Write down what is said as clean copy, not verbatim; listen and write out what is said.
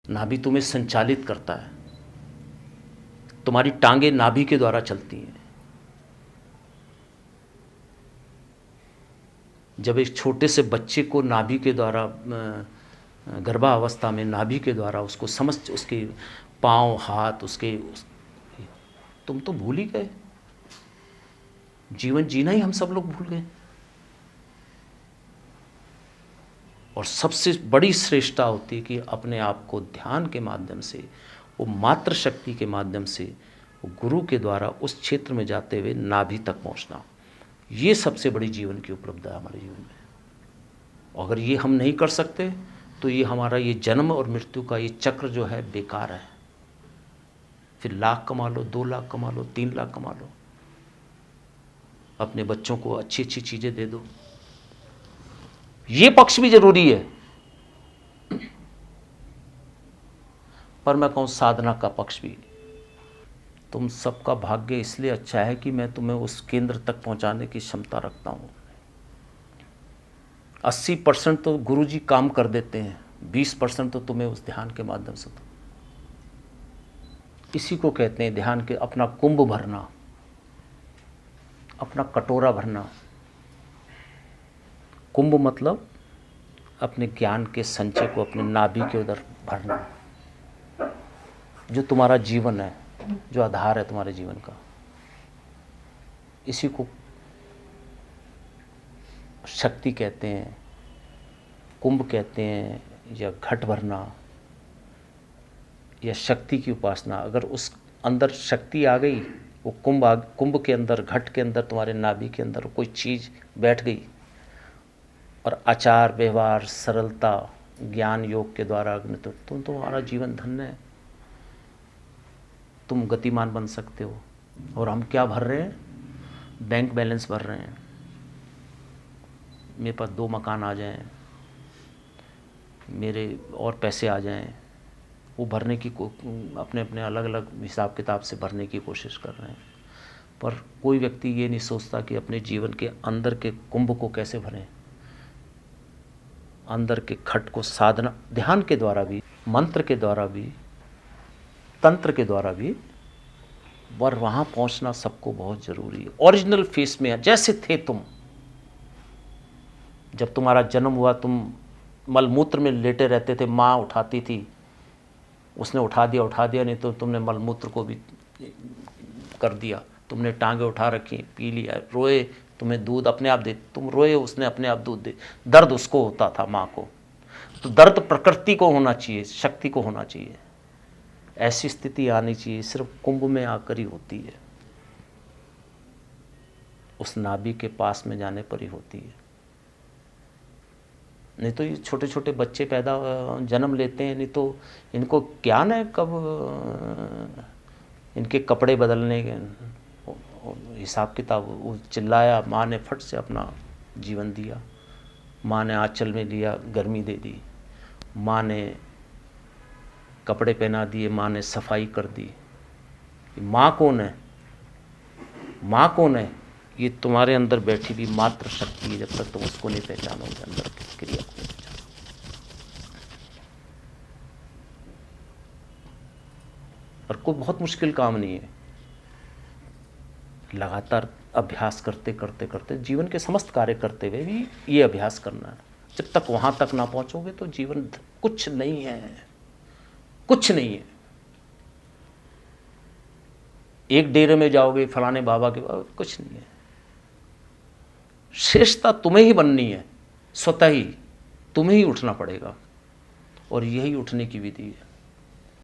नाभि तुम्हें संचालित करता है। तुम्हारी टांगें नाभि के द्वारा चलती हैं। जब एक छोटे से बच्चे को नाभि के द्वारा, गर्भावस्था में नाभि के द्वारा उसको समझ, उसके पाँव हाथ तुम तो भूल ही गए। जीवन जीना ही हम सब लोग भूल गए। और सबसे बड़ी श्रेष्ठता होती है कि अपने आप को ध्यान के माध्यम से, वो मात्र शक्ति के माध्यम से, वो गुरु के द्वारा उस क्षेत्र में जाते हुए नाभि तक पहुंचना। ये सबसे बड़ी जीवन की उपलब्धि है हमारे जीवन में। अगर ये हम नहीं कर सकते तो ये हमारा ये जन्म और मृत्यु का ये चक्र जो है बेकार है। फिर लाख कमा लो, 2 लाख कमा लो, 3 लाख कमा लो, अपने बच्चों को अच्छी अच्छी चीज़ें दे दो। ये पक्ष भी जरूरी है, पर मैं कहूँ साधना का पक्ष भी। तुम सबका भाग्य इसलिए अच्छा है कि मैं तुम्हें उस केंद्र तक पहुंचाने की क्षमता रखता हूँ। 80% तो गुरुजी काम कर देते हैं, 20% तो तुम्हें उस ध्यान के माध्यम से दो। इसी को कहते हैं ध्यान के अपना कुंभ भरना, अपना कटोरा भरना। कुंभ मतलब अपने ज्ञान के संचय को अपने नाभि के उधर भरना, जो तुम्हारा जीवन है, जो आधार है तुम्हारे जीवन का। इसी को शक्ति कहते हैं, कुंभ कहते हैं, या घट भरना, या शक्ति की उपासना। अगर उस अंदर शक्ति आ गई, वो कुंभ के अंदर, घट के अंदर, तुम्हारे नाभि के अंदर कोई चीज़ बैठ गई, और आचार व्यवहार सरलता ज्ञान योग के द्वारा तो तुम्हारा जीवन धन्य है। तुम गतिमान बन सकते हो। और हम क्या भर रहे हैं? बैंक बैलेंस भर रहे हैं। मेरे पास 2 मकान आ जाएं, मेरे और पैसे आ जाएं, वो भरने की अपने अपने अलग अलग हिसाब किताब से भरने की कोशिश कर रहे हैं। पर कोई व्यक्ति ये नहीं सोचता कि अपने जीवन के अंदर के कुंभ को कैसे भरें। अंदर के घट को साधना, ध्यान के द्वारा भी, मंत्र के द्वारा भी, तंत्र के द्वारा भी, और वहाँ पहुँचना सबको बहुत ज़रूरी है। ओरिजिनल फेस में जैसे थे तुम, जब तुम्हारा जन्म हुआ, तुम मलमूत्र में लेटे रहते थे, माँ उठाती थी, उसने उठा दिया, नहीं तो तुमने मलमूत्र को भी कर दिया। तुमने टांगे उठा रखी, पी लिया, रोए, तुम्हें दूध अपने आप दे, तुम रोए, उसने अपने आप दूध दे। दर्द उसको होता था, माँ को। तो दर्द प्रकृति को होना चाहिए, शक्ति को होना चाहिए। ऐसी स्थिति आनी चाहिए, सिर्फ कुंभ में आकर ही होती है, उस नाभि के पास में जाने पर ही होती है। नहीं तो ये छोटे छोटे बच्चे जन्म लेते हैं, नहीं तो इनको ज्ञान है कब इनके कपड़े बदलने के हिसाब किताब। वो चिल्लाया, माँ ने फट से अपना जीवन दिया, माँ ने आंचल में लिया, गर्मी दे दी, माँ ने कपड़े पहना दिए, माँ ने सफाई कर दी। माँ कौन है? माँ कौन है? ये तुम्हारे अंदर बैठी भी मात्र शक्ति है। जब तक तुम उसको नहीं पहचानोगे, अंदर की क्रिया को नहीं पहचानोगे। और कोई बहुत मुश्किल काम नहीं है। लगातार अभ्यास करते करते करते, जीवन के समस्त कार्य करते हुए भी ये अभ्यास करना है। जब तक वहां तक ना पहुंचोगे तो जीवन कुछ नहीं है, कुछ नहीं है। एक डेरे में जाओगे, फलाने बाबा के बाबा, कुछ नहीं है। श्रेष्ठता तुम्हें ही बननी है, स्वतः ही तुम्हें ही उठना पड़ेगा, और यही उठने की विधि है।